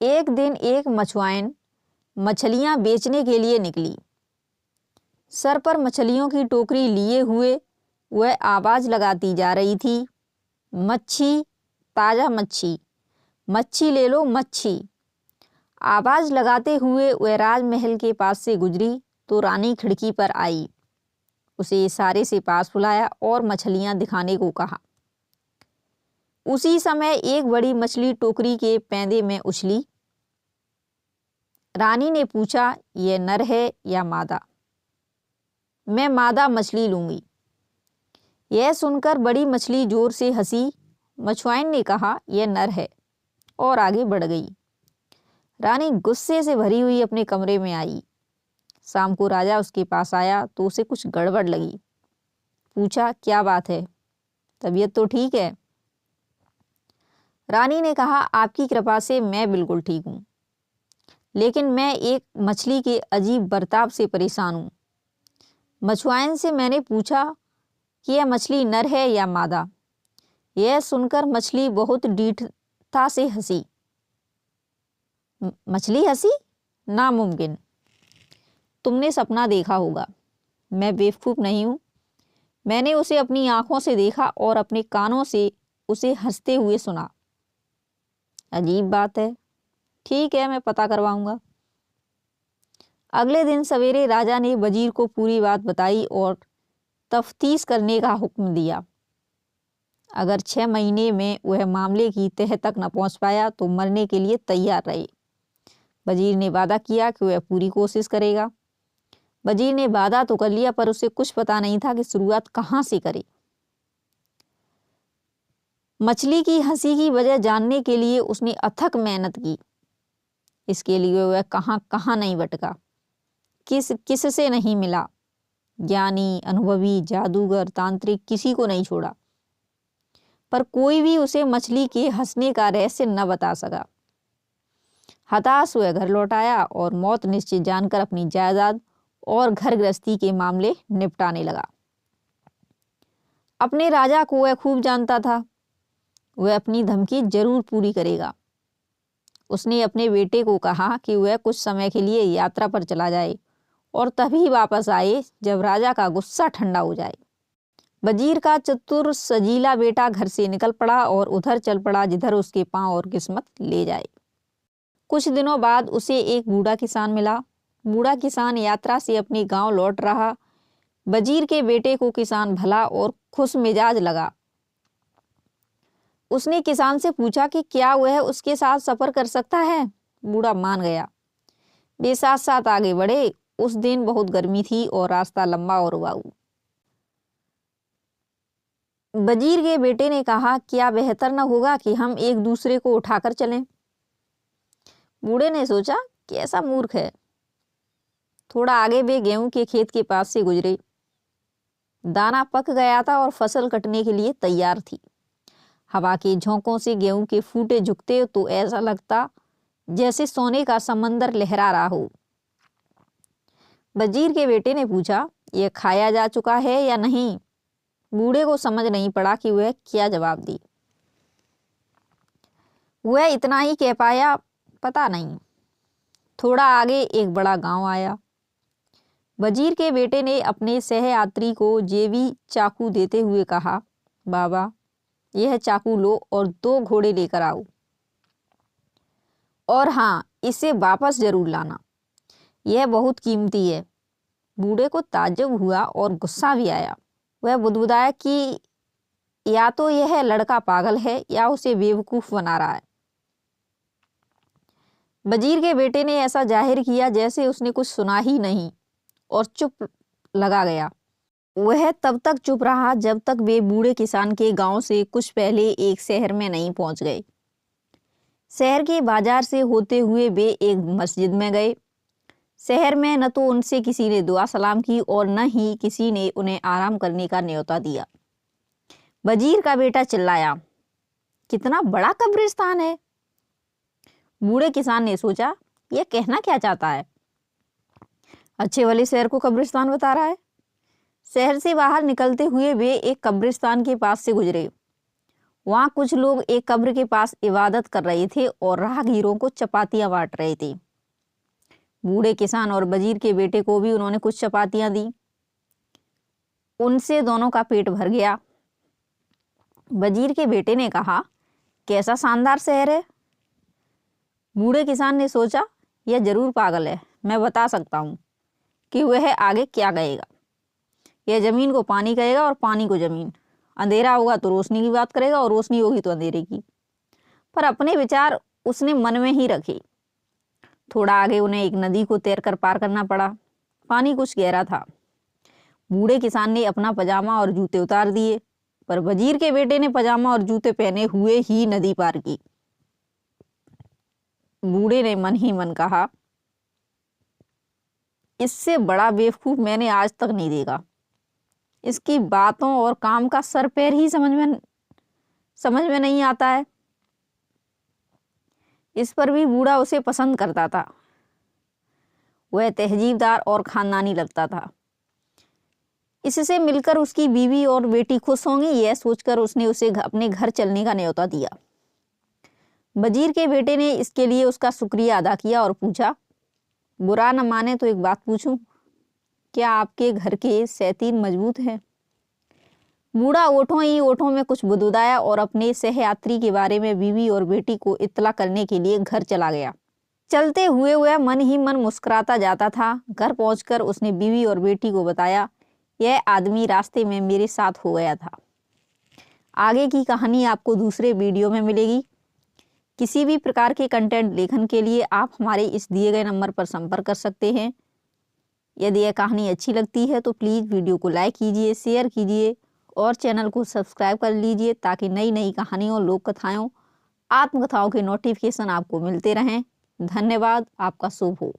एक दिन एक मछुआइन मछलियां बेचने के लिए निकली। सर पर मछलियों की टोकरी लिए हुए वह आवाज़ लगाती जा रही थी, मच्छी, ताज़ा मच्छी, मच्छी ले लो मच्छी। आवाज़ लगाते हुए वह राजमहल के पास से गुजरी तो रानी खिड़की पर आई, उसे इशारे से पास बुलाया और मछलियां दिखाने को कहा। उसी समय एक बड़ी मछली टोकरी के पैंदे में उछली। रानी ने पूछा, यह नर है या मादा? मैं मादा मछली लूंगी। यह सुनकर बड़ी मछली जोर से हंसी। मछुआइन ने कहा, यह नर है, और आगे बढ़ गई। रानी गुस्से से भरी हुई अपने कमरे में आई। शाम को राजा उसके पास आया तो उसे कुछ गड़बड़ लगी। पूछा, क्या बात है, तबीयत तो ठीक है? रानी ने कहा, आपकी कृपा से मैं बिल्कुल ठीक हूँ, लेकिन मैं एक मछली के अजीब बर्ताव से परेशान हूँ। मछुआइन से मैंने पूछा कि यह मछली नर है या मादा। यह सुनकर मछली बहुत दृढ़ता से हंसी। मछली हंसी? नामुमकिन, तुमने सपना देखा होगा, मैं बेवकूफ़ नहीं हूँ। मैंने उसे अपनी आंखों से देखा और अपने कानों से उसे हंसते हुए सुना। अजीब बात है, ठीक है, मैं पता करवाऊंगा। अगले दिन सवेरे राजा ने वजीर को पूरी बात बताई और तफ्तीश करने का हुक्म दिया। अगर 6 महीने में वह मामले की तह तक न पहुंच पाया तो मरने के लिए तैयार रहे। वजीर ने वादा किया कि वह पूरी कोशिश करेगा। वजीर ने वादा तो कर लिया, पर उसे कुछ पता नहीं था कि शुरुआत कहाँ से करे। मछली की हंसी की वजह जानने के लिए उसने अथक मेहनत की। इसके लिए वह कहाँ कहाँ नहीं भटका, किस से नहीं मिला। ज्ञानी, अनुभवी, जादूगर, तांत्रिक, किसी को नहीं छोड़ा, पर कोई भी उसे मछली के हंसने का रहस्य न बता सका। हताश वह घर लौट आया और मौत निश्चित जानकर अपनी जायदाद और घर गृहस्थी के मामले निपटाने लगा। अपने राजा को वह खूब जानता था, वह अपनी धमकी जरूर पूरी करेगा। उसने अपने बेटे को कहा कि वह कुछ समय के लिए यात्रा पर चला जाए और तभी वापस आए जब राजा का गुस्सा ठंडा हो जाए। वजीर का चतुर सजीला बेटा घर से निकल पड़ा और उधर चल पड़ा जिधर उसके पांव और किस्मत ले जाए। कुछ दिनों बाद उसे एक बूढ़ा किसान मिला। बूढ़ा किसान यात्रा से अपने गांव लौट रहा। वजीर के बेटे को किसान भला और खुश मिजाज लगा। उसने किसान से पूछा कि क्या वह उसके साथ सफर कर सकता है। बूढ़ा मान गया। वे साथ साथ आगे बढ़े। उस दिन बहुत गर्मी थी और रास्ता लंबा और उबाऊ। वजीर के बेटे ने कहा, क्या बेहतर न होगा कि हम एक दूसरे को उठाकर चलें? बूढ़े ने सोचा, कैसा मूर्ख है। थोड़ा आगे वे गेहूं के खेत के पास से गुजरे। दाना पक गया था और फसल कटने के लिए तैयार थी। हवा के झोंकों से गेहूं के फूटे झुकते तो ऐसा लगता जैसे सोने का समंदर लहरा रहा हो। वजीर के बेटे ने पूछा, यह खाया जा चुका है या नहीं? बूढ़े को समझ नहीं पड़ा कि वह क्या जवाब दी। वह इतना ही कह पाया, पता नहीं। थोड़ा आगे एक बड़ा गांव आया। वजीर के बेटे ने अपने सहयात्री को जेबी चाकू देते हुए कहा, बाबा, यह चाकू लो और 2 घोड़े लेकर आओ, और हाँ, इसे वापस जरूर लाना, यह बहुत कीमती है। बूढ़े को ताज्जुब हुआ और गुस्सा भी आया। वह बुदबुदाया कि या तो यह लड़का पागल है या उसे बेवकूफ बना रहा है। वजीर के बेटे ने ऐसा जाहिर किया जैसे उसने कुछ सुना ही नहीं और चुप लगा गया। वह तब तक चुप रहा जब तक वे बूढ़े किसान के गांव से कुछ पहले एक शहर में नहीं पहुंच गए। शहर के बाजार से होते हुए वे एक मस्जिद में गए। शहर में न तो उनसे किसी ने दुआ सलाम की और न ही किसी ने उन्हें आराम करने का न्योता दिया। वजीर का बेटा चिल्लाया, कितना बड़ा कब्रिस्तान है। बूढ़े किसान ने सोचा, यह कहना क्या चाहता है। अच्छे वाले शहर को कब्रिस्तान बता रहा है। शहर से बाहर निकलते हुए वे एक कब्रिस्तान के पास से गुजरे। वहाँ कुछ लोग एक कब्र के पास इबादत कर रहे थे और राहगीरों को चपातियाँ बांट रहे थे। बूढ़े किसान और वजीर के बेटे को भी उन्होंने कुछ चपातियाँ दी। उनसे दोनों का पेट भर गया। वजीर के बेटे ने कहा, कैसा शानदार शहर है। बूढ़े किसान ने सोचा, यह जरूर पागल है, मैं बता सकता हूँ कि वह आगे क्या कहेगा। यह जमीन को पानी कहेगा और पानी को जमीन, अंधेरा होगा तो रोशनी की बात करेगा और रोशनी होगी तो अंधेरे की। पर अपने विचार उसने मन में ही रखे। थोड़ा आगे उन्हें एक नदी को तैरकर पार करना पड़ा। पानी कुछ गहरा था। बूढ़े किसान ने अपना पजामा और जूते उतार दिए, पर वजीर के बेटे ने पजामा और जूते पहने हुए ही नदी पार की। बूढ़े ने मन ही मन कहा, इससे बड़ा बेवकूफ मैंने आज तक नहीं देखा। इसकी बातों और काम का सर पैर ही समझ में नहीं आता है। इस पर भी बूढ़ा उसे पसंद करता था। वह तहजीबदार और खानदानी लगता था। इससे मिलकर उसकी बीवी और बेटी खुश होंगी, यह सोचकर उसने उसे अपने घर चलने का न्योता दिया। वजीर के बेटे ने इसके लिए उसका शुक्रिया अदा किया और पूछा, बुरा न माने तो एक बात पूछूं, क्या आपके घर के सैतीन मजबूत हैं? बूढ़ा ओठों ही ओठों में कुछ बुदबुदाया और अपने सहयात्री के बारे में बीवी और बेटी को इत्तला करने के लिए घर चला गया। चलते हुए वह मन ही मन मुस्कुराता जाता था। घर पहुंचकर उसने बीवी और बेटी को बताया, यह आदमी रास्ते में मेरे साथ हो गया था। आगे की कहानी आपको दूसरे वीडियो में मिलेगी। किसी भी प्रकार के कंटेंट लेखन के लिए आप हमारे इस दिए गए नंबर पर संपर्क कर सकते हैं। यदि यह कहानी अच्छी लगती है तो प्लीज़ वीडियो को लाइक कीजिए, शेयर कीजिए और चैनल को सब्सक्राइब कर लीजिए ताकि नई नई कहानियों, लोक कथाओं, आत्मकथाओं के नोटिफिकेशन आपको मिलते रहें। धन्यवाद। आपका शुभ हो।